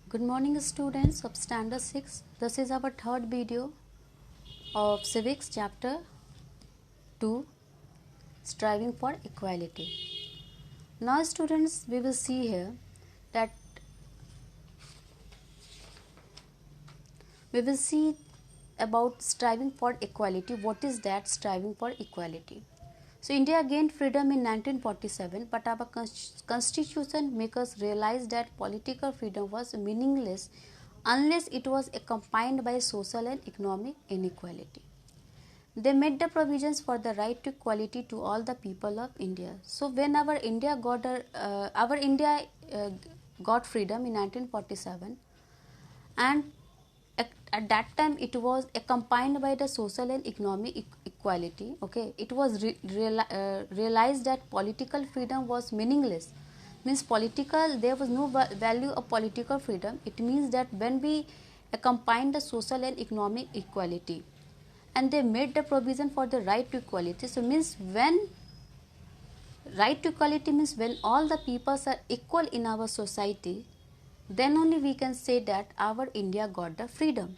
Good morning students of standard 6. This is our third video of civics chapter 2, striving for equality. Now students, we will see here that we will see about striving for equality. What is that striving for equality? So India gained freedom in 1947, but our constitution makes us realize that political freedom was meaningless unless it was accompanied by social and economic inequality. They made the provisions for the right to equality to all the people of India. So when our India got freedom in 1947, and at that time it was accompanied by the social and economic equality. Okay, it was realized that political freedom was meaningless, means political there was no value of political freedom. It means that when we accompany the social and economic equality, and they made the provision for the right to equality, so means when right to equality means when all the peoples are equal in our society, then only we can say that our India got the freedom.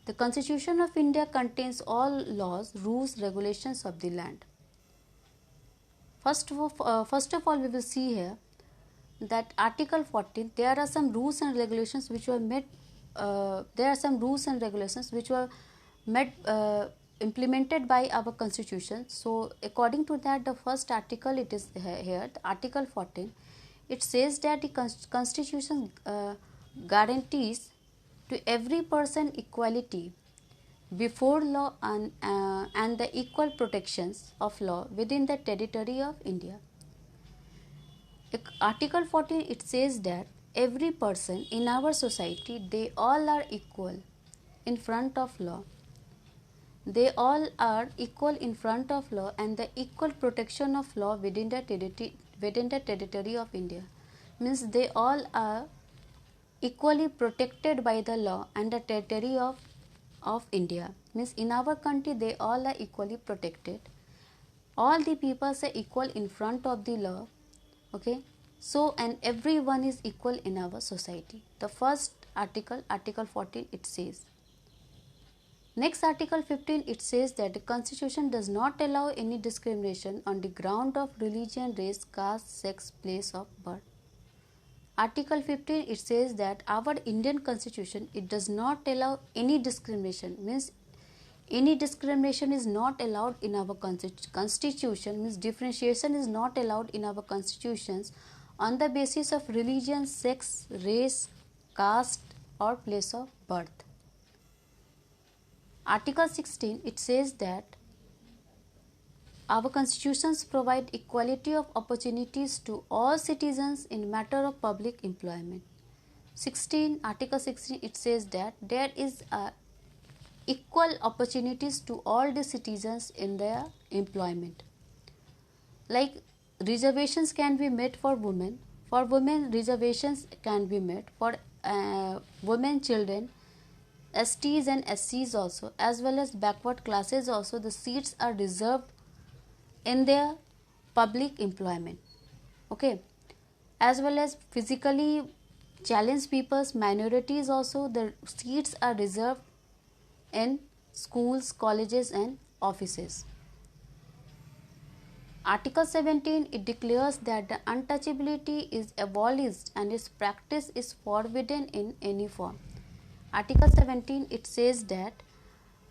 The Constitution of India contains all laws, rules, regulations of the land. First of all, we will see here that Article 14. There are some rules and regulations which were made. There are some rules and regulations which were made implemented by our Constitution. So, according to that, the first article it is here, the Article 14. It says that the Constitution guarantees to every person equality before law and the equal protections of law within the territory of India. Article 14 it says that every person in our society, they all are equal in front of law. They all are equal in front of law and the equal protection of law within the territory of India. Means they all are equally protected by the law and the territory of India. Means in our country they all are equally protected. All the people are equal in front of the law. Okay. So and everyone is equal in our society. The first article, Article 14, it says. Next, Article 15, it says that the Constitution does not allow any discrimination on the ground of religion, race, caste, sex, place of birth. Article 15, it says that our Indian Constitution, it does not allow any discrimination, means any discrimination is not allowed in our Constitution, means differentiation is not allowed in our constitutions on the basis of religion, sex, race, caste or place of birth. Article 16, it says that our constitutions provide equality of opportunities to all citizens in matter of public employment. Article 16, it says that there is equal opportunities to all the citizens in their employment. Like reservations can be made for women. For women, reservations can be made for women, children, STs and SCs also, as well as backward classes also. The seats are reserved in their public employment. Okay, as well as physically challenged peoples, minorities also, the seats are reserved in schools, colleges and offices. Article 17, it declares that the untouchability is abolished and its practice is forbidden in any form. Article 17, it says that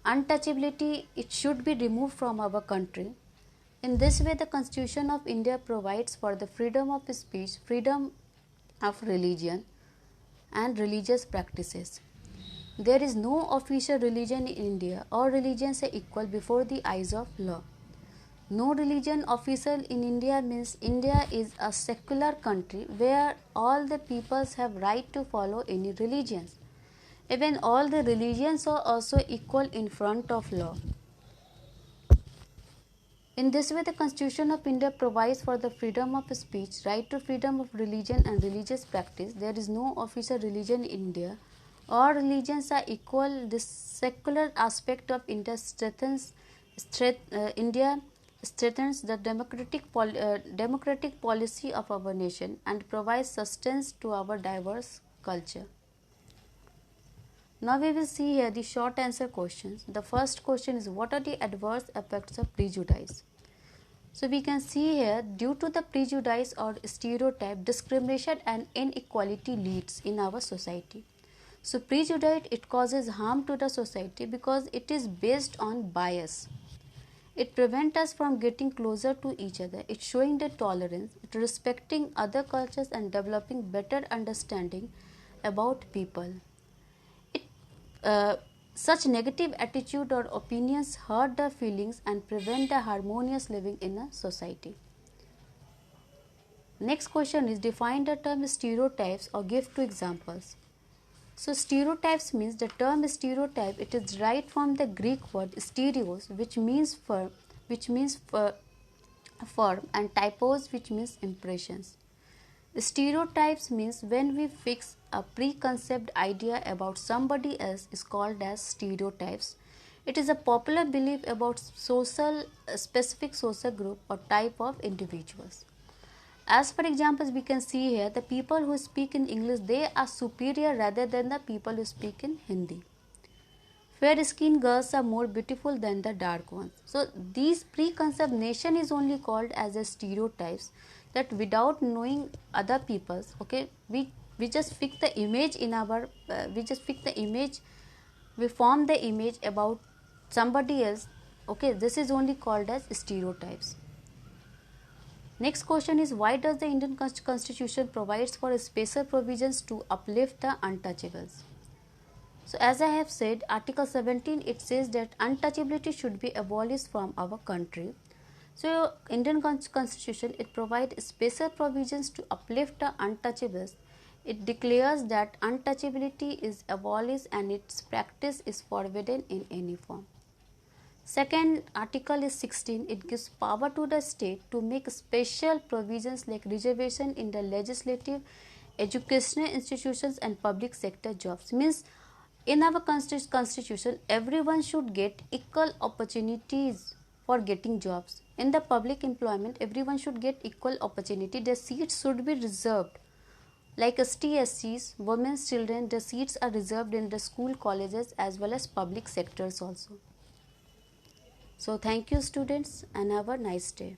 untouchability, it should be removed from our country. In this way, the Constitution of India provides for the freedom of speech, freedom of religion and religious practices. There is no official religion in India. All religions are equal before the eyes of law. No religion official in India, means India is a secular country where all the peoples have right to follow any religions. Even all the religions are also equal in front of law. In this way, the Constitution of India provides for the freedom of speech, right to freedom of religion and religious practice. There is no official religion in India. All religions are equal. This secular aspect of India strengthens the democratic policy of our nation and provides sustenance to our diverse culture. Now we will see here the short answer questions. The first question is, what are the adverse effects of prejudice? So we can see here, due to the prejudice or stereotype, discrimination and inequality leads in our society. So prejudice, it causes harm to the society because it is based on bias. It prevents us from getting closer to each other. It's showing the tolerance, it respecting other cultures and developing better understanding about people. It, such negative attitude or opinions hurt the feelings and prevent the harmonious living in a society. Next question is, define the term stereotypes or give two examples. So stereotypes means, the term stereotype, it is derived from the Greek word stereos, which means form, and typos, which means impressions. Stereotypes means when we fix a preconceived idea about somebody else is called as stereotypes. It is a popular belief about specific social group or type of individuals. As for examples, we can see here, the people who speak in English, they are superior rather than the people who speak in Hindi. Fair skinned girls are more beautiful than the dark ones. So these preconceived notion is only called as a stereotypes, that without knowing other people's, okay, we just fix the image in our we form the image about somebody else. Okay, this is only called as stereotypes. Next question is, why does the Indian Constitution provides for special provisions to uplift the untouchables? So as I have said, Article 17, it says that untouchability should be abolished from our country. So Indian Constitution, it provides special provisions to uplift the untouchables. It declares that untouchability is abolished and its practice is forbidden in any form. Second, Article is 16, it gives power to the state to make special provisions like reservation in the legislative, educational institutions and public sector jobs. Means in our constitution, everyone should get equal opportunities for getting jobs. In the public employment, everyone should get equal opportunity. The seats should be reserved. Like ST/SCs, women's children, the seats are reserved in the school, colleges as well as public sectors also. So thank you students and have a nice day.